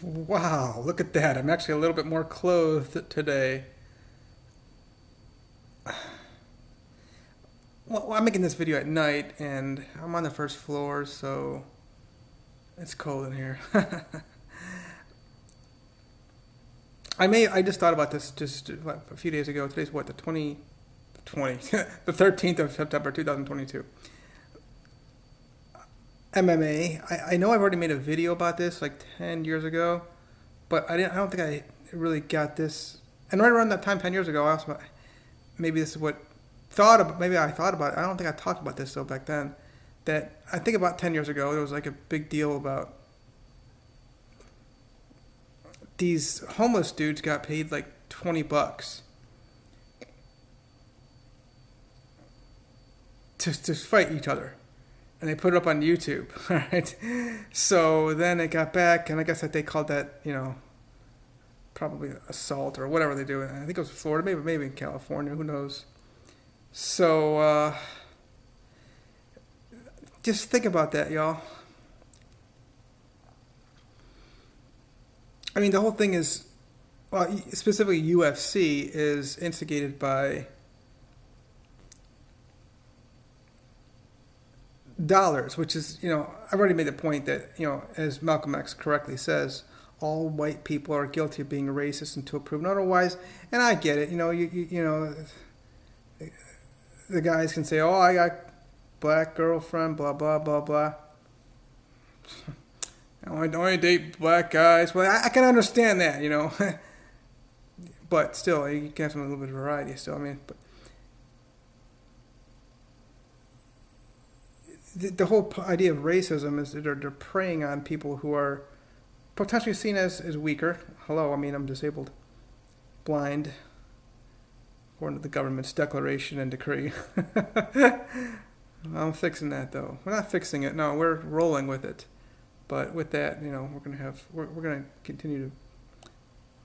Wow, look at that. I'm actually a little bit more clothed today. Well, I'm making this video at night and I'm on the first floor, so it's cold in here. I just thought about this just a few days ago. Today's what, the the 13th of September 2022. MMA. I know I've already made a video about this like 10 years ago, but I don't think I really got this. And right around that time 10 years ago, I also maybe this is what maybe I thought about it. I don't think I talked about this though back then. That I think about 10 years ago, there was like a big deal about these homeless dudes got paid like $20 to fight each other. And they put it up on YouTube, right? So then it got back, and I guess that they called that, probably assault or whatever they do. I think it was Florida, maybe in California, who knows? So just think about that, y'all. I mean, the whole thing is, well, specifically UFC is instigated by dollars, which is, I've already made the point that, as Malcolm X correctly says, all white people are guilty of being racist until proven otherwise. And I get it. The guys can say, "Oh, I got black girlfriend," blah blah blah blah. I only date black guys. Well, I can understand that, but still, you can have some a little bit of variety. Still, I mean, but the whole idea of racism is that they're preying on people who are potentially seen as weaker. Hello, I mean, I'm disabled, blind, according to the government's declaration and decree. I'm fixing that though. We're not fixing it. No, we're rolling with it. But with that, we're gonna continue to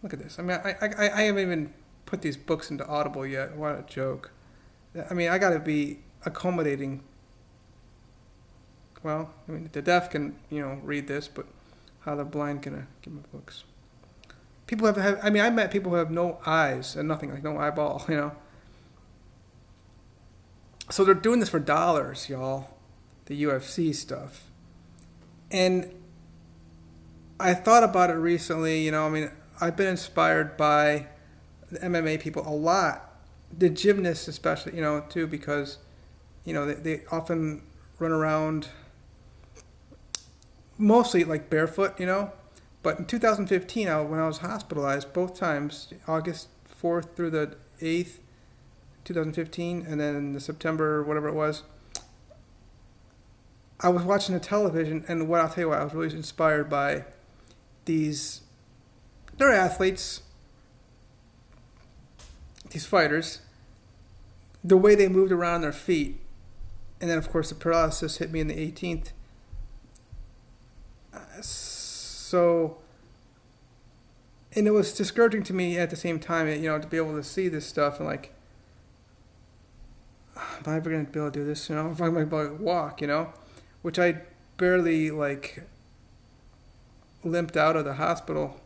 look at this. I mean, I haven't even put these books into Audible yet. What a joke. I mean, I gotta be accommodating. Well, I mean, the deaf can, read this, but how the blind can give me books? People have, I mean, I met people who have no eyes and nothing, like no eyeball, So they're doing this for dollars, y'all, the UFC stuff. And I thought about it recently, I mean, I've been inspired by the MMA people a lot, the gymnasts especially, too, because, they often run around mostly like barefoot, But in 2015, when I was hospitalized both times, August 4th through the 8th, 2015, and then the September, whatever it was, I was watching the television, and I'll tell you what, I was really inspired by they're athletes, these fighters, the way they moved around their feet, and then of course the paralysis hit me in the 18th. So, and it was discouraging to me at the same time, to be able to see this stuff and like, am I ever going to be able to do this, If I'm going to be able to walk, which I barely like limped out of the hospital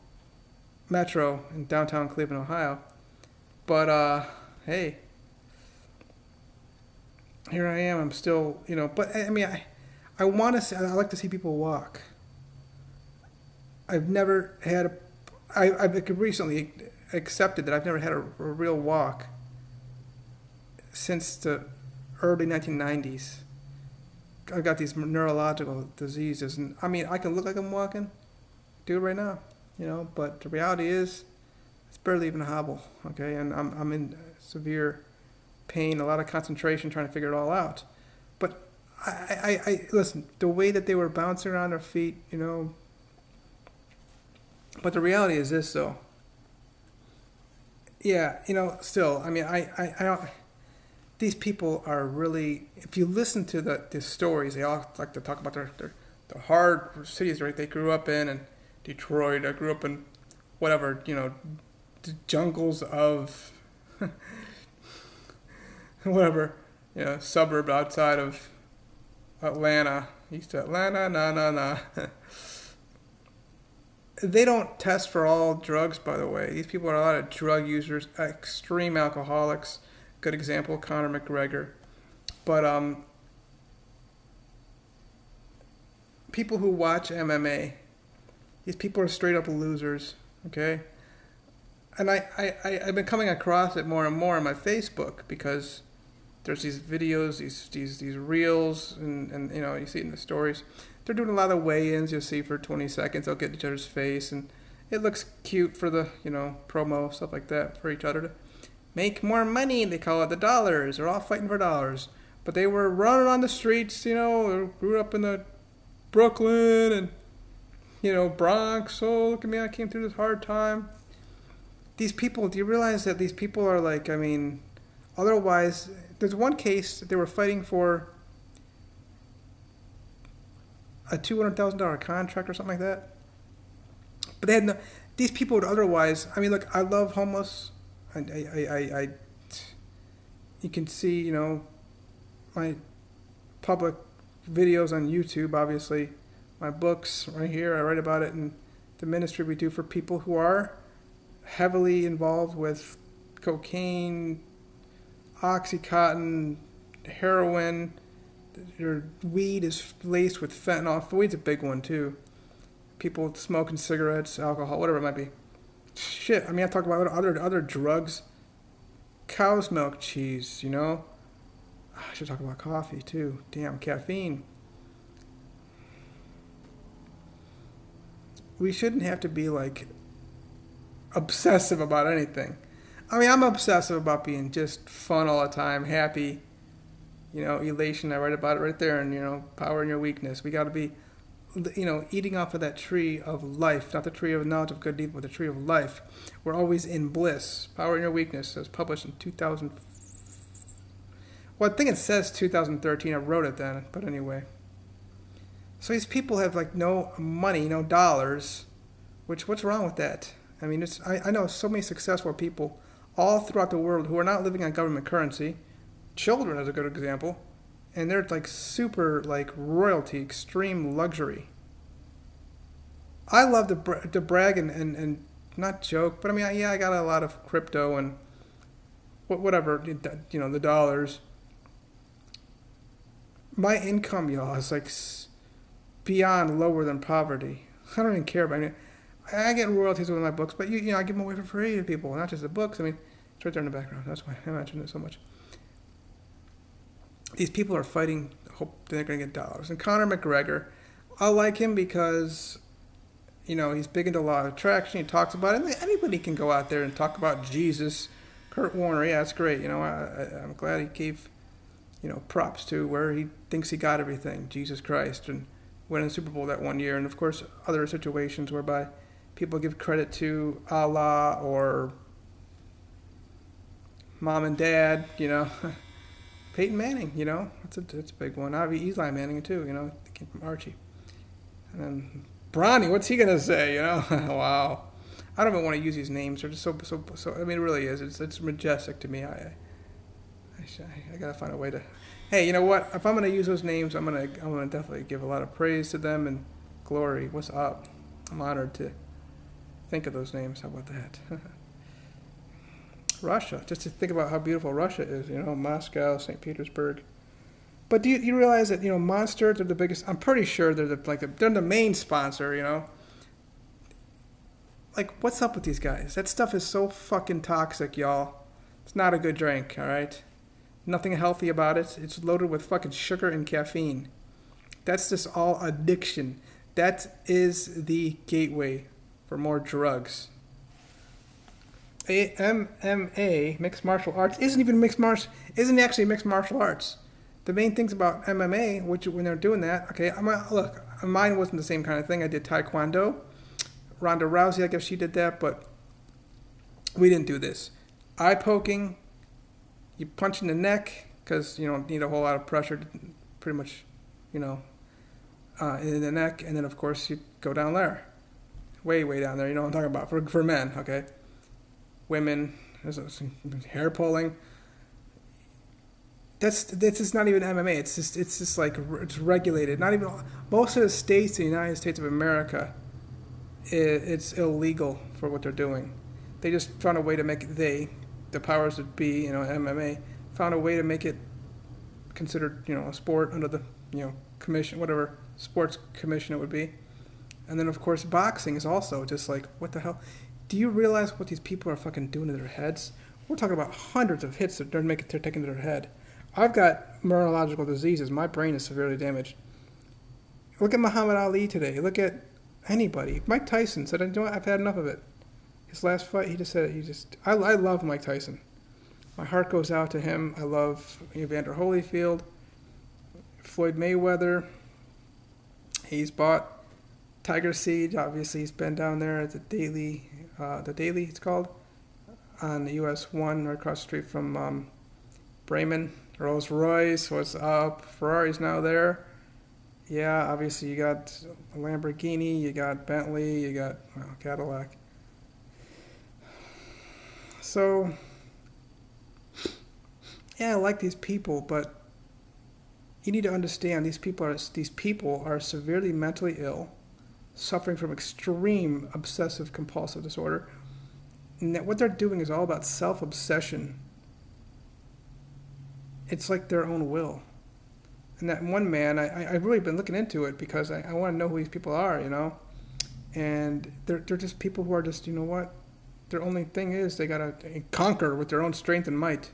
metro in downtown Cleveland, Ohio. But, hey, here I am. I'm still, but I mean, I want to see, I like to see people walk. I've never had I've recently accepted that I've never had a real walk since the early 1990s. I've got these neurological diseases, and I mean, I can look like I'm walking, do it right now, but the reality is, it's barely even a hobble, okay? And I'm in severe pain, a lot of concentration trying to figure it all out. But I listen, the way that they were bouncing around their feet, But the reality is this, though. Yeah, still, I mean, I don't. These people are really. If you listen to the stories, they all like to talk about the hard cities, right? They grew up in, and Detroit. I grew up in, whatever, the jungles of, whatever, suburb outside of Atlanta, east of Atlanta, nah. They don't test for all drugs, by the way. These people are a lot of drug users, extreme alcoholics. Good example, Conor McGregor. But people who watch MMA, these people are straight up losers. Okay, and I've been coming across it more and more on my Facebook because there's these videos, these reels, and you know, you see it in the stories. They're doing a lot of weigh-ins. You'll see for 20 seconds, they'll get each other's face, and it looks cute for the, you know, promo, stuff like that, for each other to make more money. They call it the dollars. They're all fighting for dollars. But they were running on the streets, you know, grew up in the Brooklyn and, you know, Bronx. Oh, look at me, I came through this hard time. These people, do you realize that these people are like, I mean, otherwise, there's one case that they were fighting for a $200,000 contract or something like that. But they had no, these people would otherwise, I mean, look, I love homeless. You can see, you know, my public videos on YouTube, obviously, my books right here, I write about it, and the ministry we do for people who are heavily involved with cocaine, Oxycontin, heroin. Your weed is laced with fentanyl. Weed's a big one too. People smoking cigarettes, alcohol, whatever it might be. Shit, I mean, I talk about other drugs. Cow's milk cheese, you know. I should talk about coffee too. Damn, caffeine. We shouldn't have to be like obsessive about anything. I mean, I'm obsessive about being just fun all the time, happy, you know, elation. I write about it right there, and, you know, power in your weakness. We got to be, you know, eating off of that tree of life, not the tree of knowledge of good and evil, but the tree of life. We're always in bliss. Power in your weakness. It was published in 2000. Well, I think it says 2013. I wrote it then, but anyway. So these people have like no money, no dollars. What's wrong with that? I mean, I know so many successful people all throughout the world who are not living on government currency. Children is a good example. And they're like super like royalty, extreme luxury. I love to brag and not joke, but I mean, yeah, I got a lot of crypto and whatever, you know, the dollars. My income, y'all, is like beyond lower than poverty. I don't even care about it. I get royalties with my books, but you know, I give them away for free to people, not just the books. I mean, it's right there in the background. That's why I mentioned it so much. These people are fighting, hope they're going to get dollars. And Conor McGregor, I like him because, you know, he's big into law of attraction. He talks about it. Anybody can go out there and talk about Jesus. Kurt Warner, yeah, that's great. You know, I'm glad he gave, you know, props to where he thinks he got everything, Jesus Christ, and winning the Super Bowl that one year. And, of course, other situations whereby people give credit to Allah or mom and dad, you know. Peyton Manning, you know, it's a big one. Obviously, Eli Manning, too, you know, the kid from Archie. And then Bronny, what's he going to say, you know? Wow. I don't even want to use these names. They're just so, I mean, it really is. It's majestic to me. I got to find a way to, hey, you know what? If I'm going to use those names, I'm going to definitely give a lot of praise to them and glory. What's up? I'm honored to think of those names. How about that? Russia, just to think about how beautiful Russia is, you know, Moscow, St. Petersburg. But do you realize that, you know, Monster, they're the biggest, I'm pretty sure they're the main sponsor, you know? Like, what's up with these guys? That stuff is so fucking toxic, y'all. It's not a good drink, all right? Nothing healthy about it. It's loaded with fucking sugar and caffeine. That's just all addiction. That is the gateway for more drugs. MMA, mixed martial arts, isn't actually mixed martial arts. The main things about MMA, which when they're doing that, okay, look, mine wasn't the same kind of thing. I did Taekwondo. Ronda Rousey, I guess she did that, but we didn't do this. Eye poking, you punch in the neck, because you don't need a whole lot of pressure, pretty much, you know, in the neck, and then of course you go down there. Way down there, you know what I'm talking about, for men, okay? Women, there's hair pulling. That's just not even MMA. It's just like it's regulated. Not even most of the states in the United States of America, it's illegal for what they're doing. They just found a way to make it, the powers that be, MMA, found a way to make it considered, a sport under the, commission, whatever sports commission it would be. And then, of course, boxing is also just like, what the hell? Do you realize what these people are fucking doing to their heads? We're talking about hundreds of hits that they're taking to their head. I've got neurological diseases. My brain is severely damaged. Look at Muhammad Ali today. Look at anybody. Mike Tyson said, I've had enough of it. His last fight, he just said, I love Mike Tyson. My heart goes out to him. I love Evander Holyfield, Floyd Mayweather. He's bought Tiger Seed. Obviously, he's been down there at the Daily it's called, on the US 1, right across the street from Bremen. Rolls Royce, what's up? Ferrari's now there. Yeah, obviously you got a Lamborghini, you got Bentley, you got Cadillac. So, yeah, I like these people, but you need to understand these people are severely mentally ill, suffering from extreme obsessive compulsive disorder. And that what they're doing is all about self-obsession. It's like their own will. And that one man, I've really been looking into it because I want to know who these people are, And they're just people who are just, what? Their only thing is they got to conquer with their own strength and might.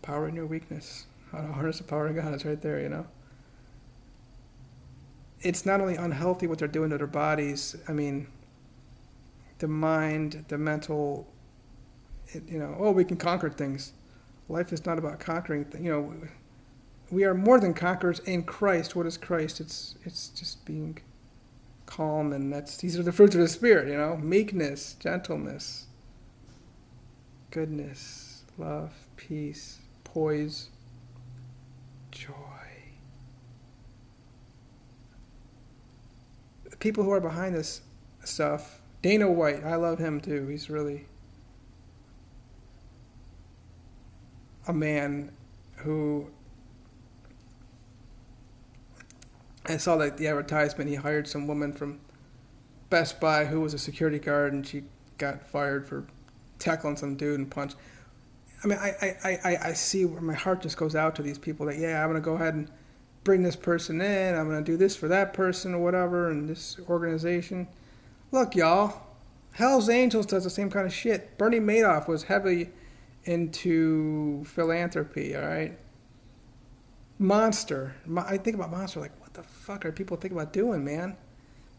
Power in your weakness. How to harness the power of God. It's right there, It's not only unhealthy what they're doing to their bodies. I mean, the mind, the mental, we can conquer things. Life is not about conquering things. We are more than conquerors in Christ. What is Christ? It's just being calm, and these are the fruits of the Spirit, meekness, gentleness, goodness, love, peace, poise, joy. The people who are behind this stuff, Dana White, I love him too. He's really a man who, I saw the advertisement, he hired some woman from Best Buy who was a security guard, and she got fired for tackling some dude and punch. I mean, I see where my heart just goes out to these people that, I'm going to go ahead and bring this person in, I'm going to do this for that person or whatever, and this organization. Look, y'all, Hell's Angels does the same kind of shit. Bernie Madoff was heavily into philanthropy, all right? Monster. I think about Monster like, what the fuck are people thinking about doing, man?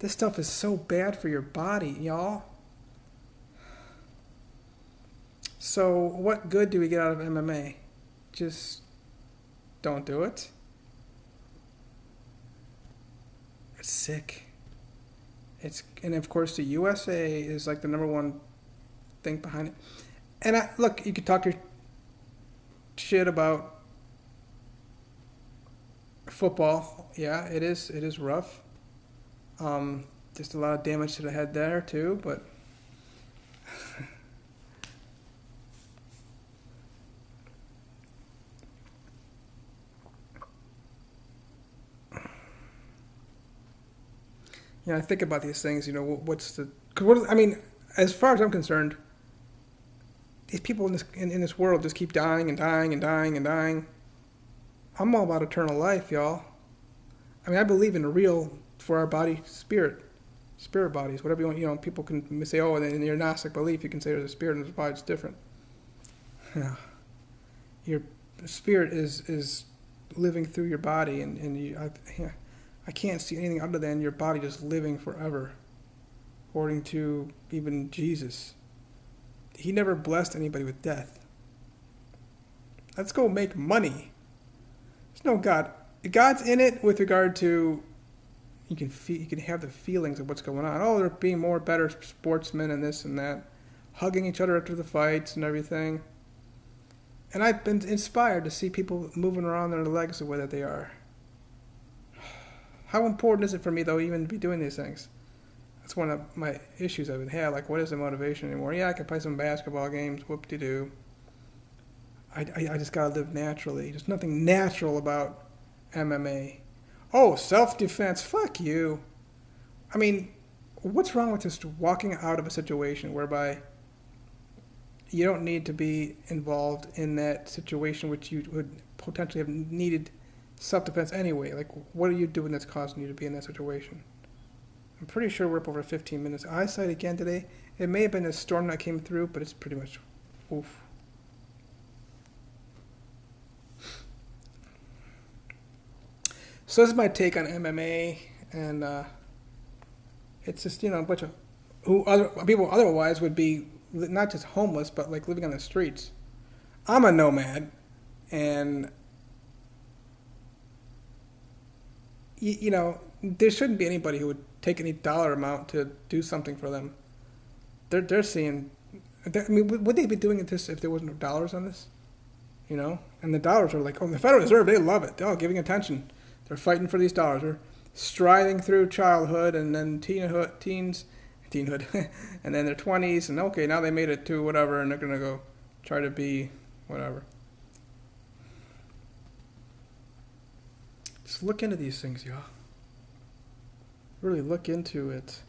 This stuff is so bad for your body, y'all. So what good do we get out of MMA? Just don't do it. It's sick. And of course the USA is like the number one thing behind it. And look, you could talk your shit about football. Yeah, it is rough. Just a lot of damage to the head there too, but I think about these things, as far as I'm concerned, these people in this world just keep dying and dying and dying and dying. I'm all about eternal life, y'all. I mean, I believe in a real, for our body, spirit bodies, whatever you want. People can say, in your Gnostic belief, you can say there's a spirit and there's a body. It's different. Yeah. Your spirit is living through your body, and I can't see anything other than your body just living forever, according to even Jesus. He never blessed anybody with death. Let's go make money. There's no God. God's in it with regard to you can have the feelings of what's going on. Oh, they're being better sportsmen and this and that, hugging each other after the fights and everything. And I've been inspired to see people moving around their legs the way that they are. How important is it for me, though, even to be doing these things? That's one of my issues I've had. Like, what is the motivation anymore? Yeah, I can play some basketball games. Whoop-de-doo. I just gotta live naturally. There's nothing natural about MMA. Oh, self-defense. Fuck you. I mean, what's wrong with just walking out of a situation whereby you don't need to be involved in that situation, which you would potentially have needed self-defense anyway? Like, what are you doing that's causing you to be in that situation? I'm pretty sure we're up over 15 minutes. Eyesight again today. It may have been a storm that came through, but it's pretty much oof. So this is my take on MMA, and it's just, you know, a bunch of people otherwise would be not just homeless, but like living on the streets. I'm a nomad, and you know, there shouldn't be anybody who would take any dollar amount to do something for them. They're seeing. I mean, would they be doing it this if there wasn't no dollars on this? You know, and the dollars are like, oh, the Federal Reserve, they love it. They're all giving attention. They're fighting for these dollars. They're striding through childhood and then teenhood, and then their 20s, and okay, now they made it to whatever, and they're gonna go try to be whatever. Just look into these things, y'all. Really look into it.